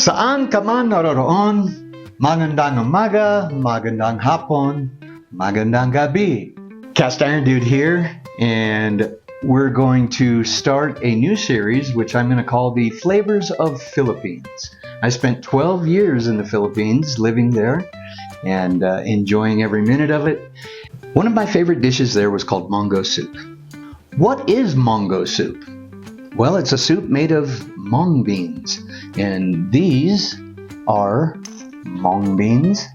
Saan ka man naroroon, magandang umaga, magandang hapon, magandang gabi. Cast Iron Dude here, and we're going to start a new series which I'm going to call the Flavors of Philippines. I spent 12 years in the Philippines living there and enjoying every minute of it. One of my favorite dishes there was called Monggo Soup. What is Monggo Soup? Well, it's a soup made of mung beans, and these are mung beans.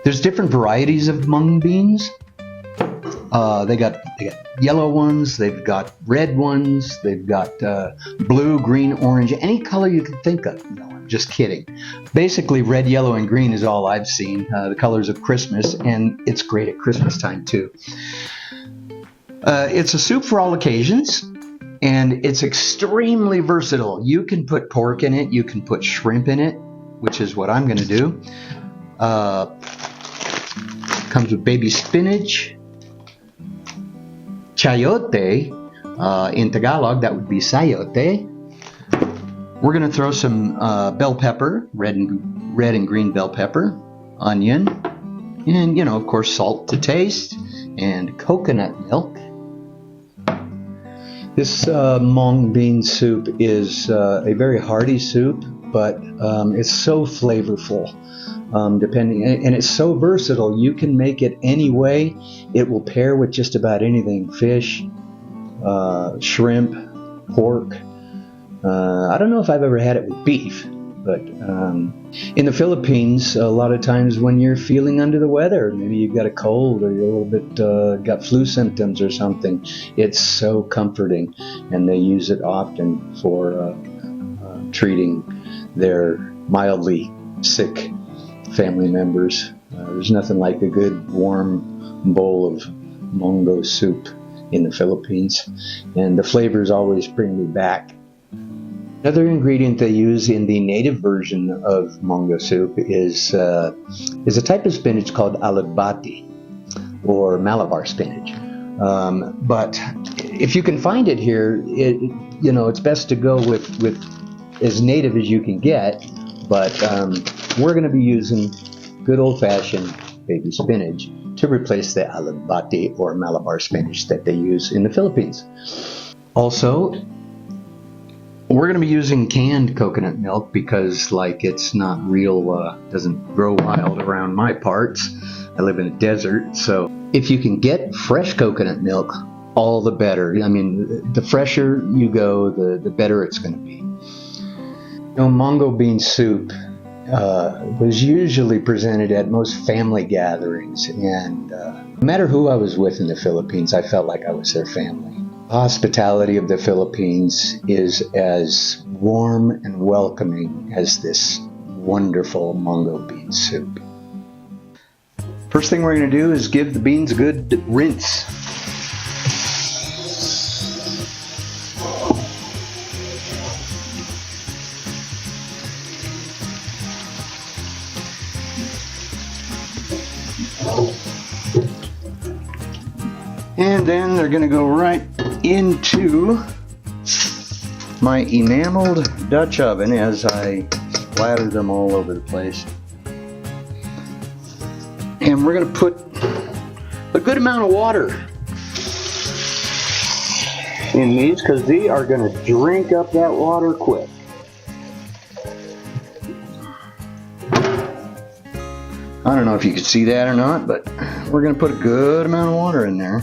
There's different varieties of mung beans. They got yellow ones, they've got red ones, they've got blue, green, orange, any color you can think of. No, I'm just kidding. Basically, red, yellow, and green is all I've seen, the colors of Christmas, and it's great at Christmas time too. It's a soup for all occasions. And it's extremely versatile. You can put pork in it, you can put shrimp in it, which is what I'm going to do. Comes with baby spinach, chayote, in Tagalog that would be sayote. We're going to throw some bell pepper, red and green bell pepper, onion, and of course salt to taste, and coconut milk. This mung bean soup is a very hearty soup, but it's so flavorful, and it's so versatile. You can make it any way. It will pair with just about anything: fish, shrimp, pork. I don't know if I've ever had it with beef, but in the Philippines, a lot of times when you're feeling under the weather, maybe you've got a cold or you're a little bit got flu symptoms or something, it's so comforting, and they use it often for treating their mildly sick family members. There's nothing like a good warm bowl of Monggo soup in the Philippines, and the flavors always bring me back. Another ingredient they use in the native version of Monggo soup is a type of spinach called alibati, or Malabar spinach. But if you can find it here, it's best to go with as native as you can get. But we're going to be using good old-fashioned baby spinach to replace the alibati or Malabar spinach that they use in the Philippines. Also, we're going to be using canned coconut milk because, it's not real, doesn't grow wild around my parts. I live in a desert, so if you can get fresh coconut milk, all the better. I mean, the fresher you go, the better it's going to be. Monggo bean soup was usually presented at most family gatherings, and no matter who I was with in the Philippines, I felt like I was their family. Hospitality of the Philippines is as warm and welcoming as this wonderful Monggo bean soup. First thing we're going to do is give the beans a good rinse. And then they're going to go right into my enameled Dutch oven as I splatter them all over the place. And we're going to put a good amount of water in these because they are going to drink up that water quick. I don't know if you can see that or not, but we're going to put a good amount of water in there.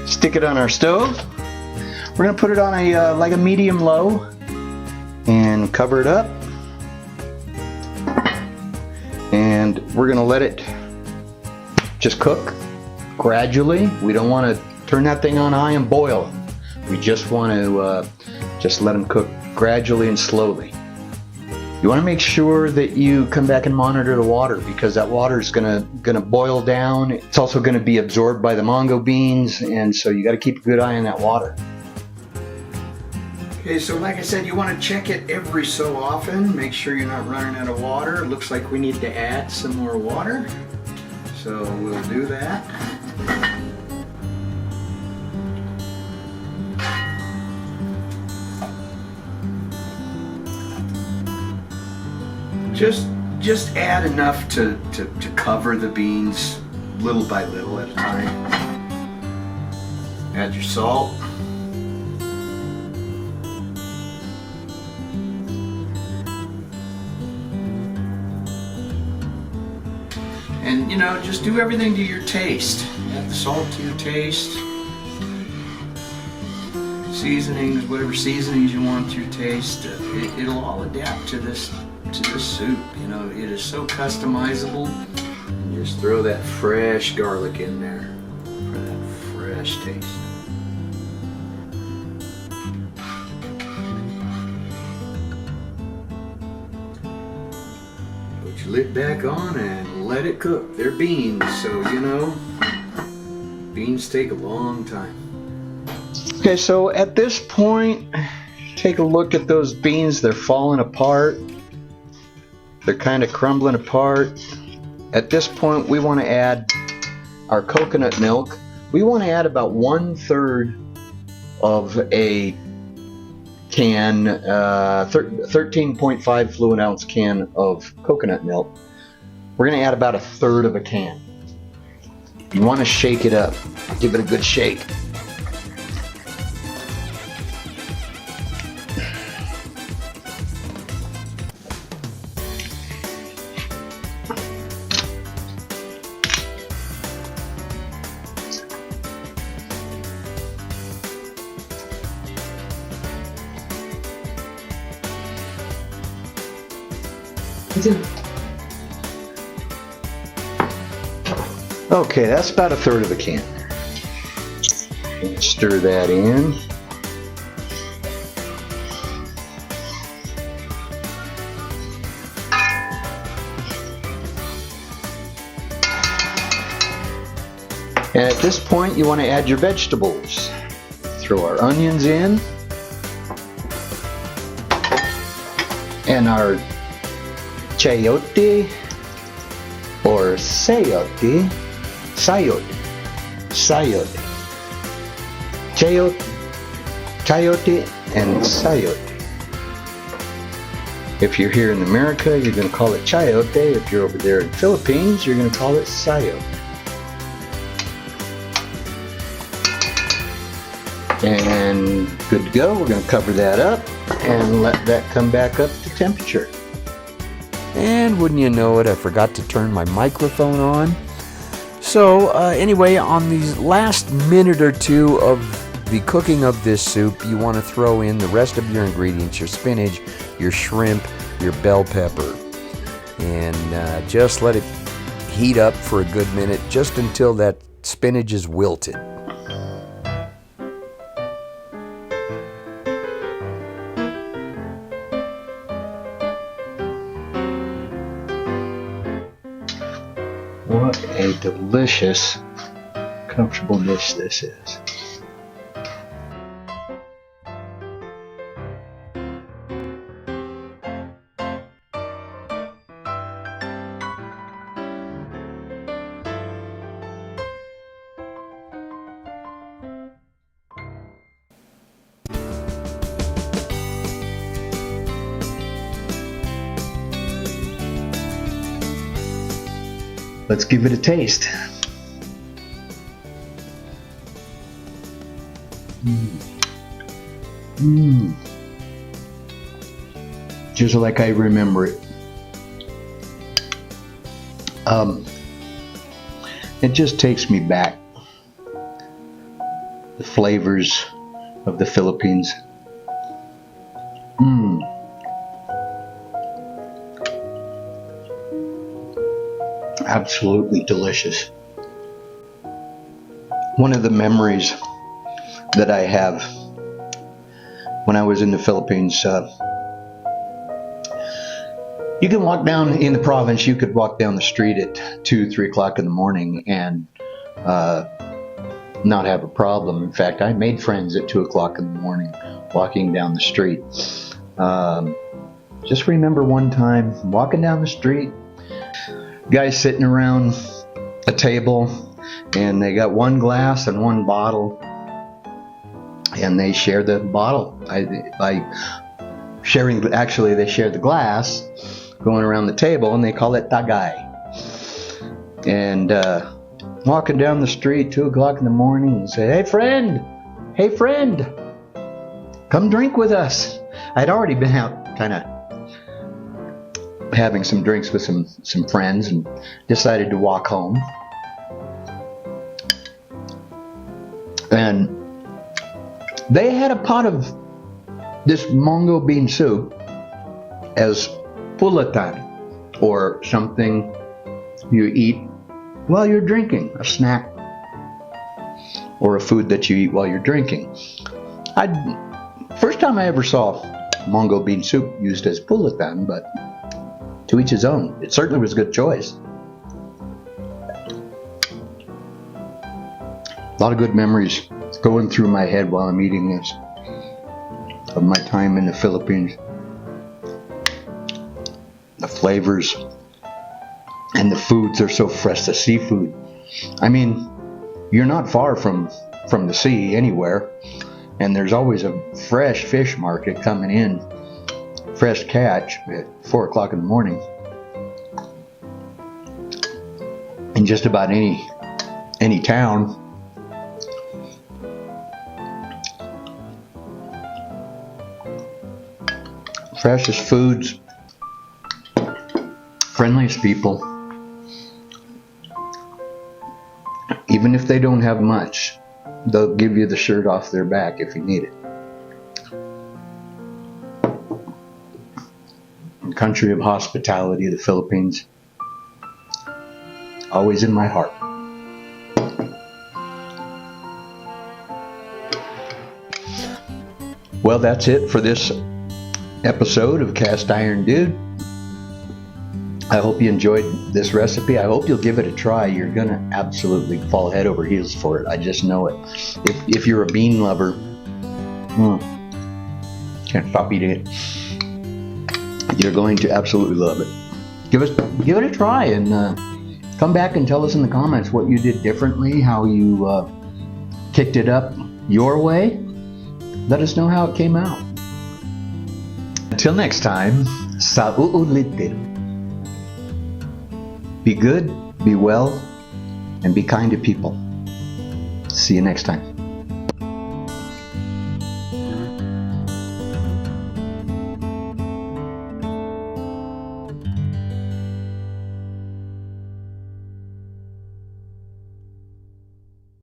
Stick it on our stove. We're going to put it on a medium low and cover it up. And we're going to let it just cook gradually. We don't want to turn that thing on high and boil. We just want to just let them cook gradually and slowly. You want to make sure that you come back and monitor the water because that water is gonna boil down. It's also going to be absorbed by the Monggo beans, and so you got to keep a good eye on that water. Okay, so like I said, you want to check it every so often. Make sure you're not running out of water. It looks like we need to add some more water, so we'll do that. just add enough to cover the beans little by little at a time. Add your salt. And, you know, just do everything to your taste. Add the salt to your taste. Seasonings, whatever seasonings you want to your taste. It'll all adapt to this soup. You know, it is so customizable. And just throw that fresh garlic in there for that fresh taste. Put your lid back on and let it cook. They're beans, so you know, beans take a long time. Okay, so at this point, take a look at those beans. They're falling apart. They're kind of crumbling apart. At this point, we want to add our coconut milk. We want to add about 1/3 of a can, 13.5 fluid ounce can of coconut milk. We're going to add about 1/3 of a can. You want to shake it up. Give it a good shake. Okay, that's about 1/3 of a can. Stir that in. And at this point, you want to add your vegetables. Throw our onions in. And our chayote or sayote. Chayote, and sayote. If you're here in America, you're going to call it chayote. If you're over there in the Philippines, you're going to call it sayote. And good to go. We're going to cover that up and let that come back up to temperature. And wouldn't you know it, I forgot to turn my microphone on. So anyway, on the last minute or two of the cooking of this soup, you want to throw in the rest of your ingredients, your spinach, your shrimp, your bell pepper, and just let it heat up for a good minute, just until that spinach is wilted. What a delicious, comfortable dish this is. Let's give it a taste. Just like I remember it. It just takes me back. The flavors of the Philippines. Absolutely delicious. One of the memories that I have when I was in the Philippines, you can walk down in the province, you could walk down the street at 2, 3 o'clock in the morning and not have a problem. In fact, I made friends at 2 o'clock in the morning walking down the street. Just remember one time walking down the street, guys sitting around a table, and they got one glass and one bottle, and they share the bottle. By sharing, actually they share the glass, going around the table, and they call it tagay. And walking down the street 2 o'clock in the morning and say, hey friend, come drink with us. I'd already been out kind of having some drinks with some friends and decided to walk home. And they had a pot of this Monggo bean soup as pulatan, or something you eat while you're drinking, a snack or a food that you eat while you're drinking. First time I ever saw Monggo bean soup used as pulatan, but to each his own. It certainly was a good choice. A lot of good memories going through my head while I'm eating this of my time in the Philippines. The flavors and the foods are so fresh. The seafood. I mean, you're not far from the sea anywhere, and there's always a fresh fish market coming in, fresh catch at 4 o'clock in the morning. In just about any town. Freshest foods, friendliest people. Even if they don't have much, they'll give you the shirt off their back if you need it. The country of hospitality, the Philippines, always in my heart. Well, that's it for this episode of Cast Iron Dude. I hope you enjoyed this recipe. I hope you'll give it a try. You're gonna absolutely fall head over heels for it. I just know it. If you're a bean lover, can't stop eating it. You're going to absolutely love it. Give it a try, and come back and tell us in the comments what you did differently, how you kicked it up your way. Let us know how it came out. Until next time, sa uulitin. Be good, be well, and be kind to people. See you next time.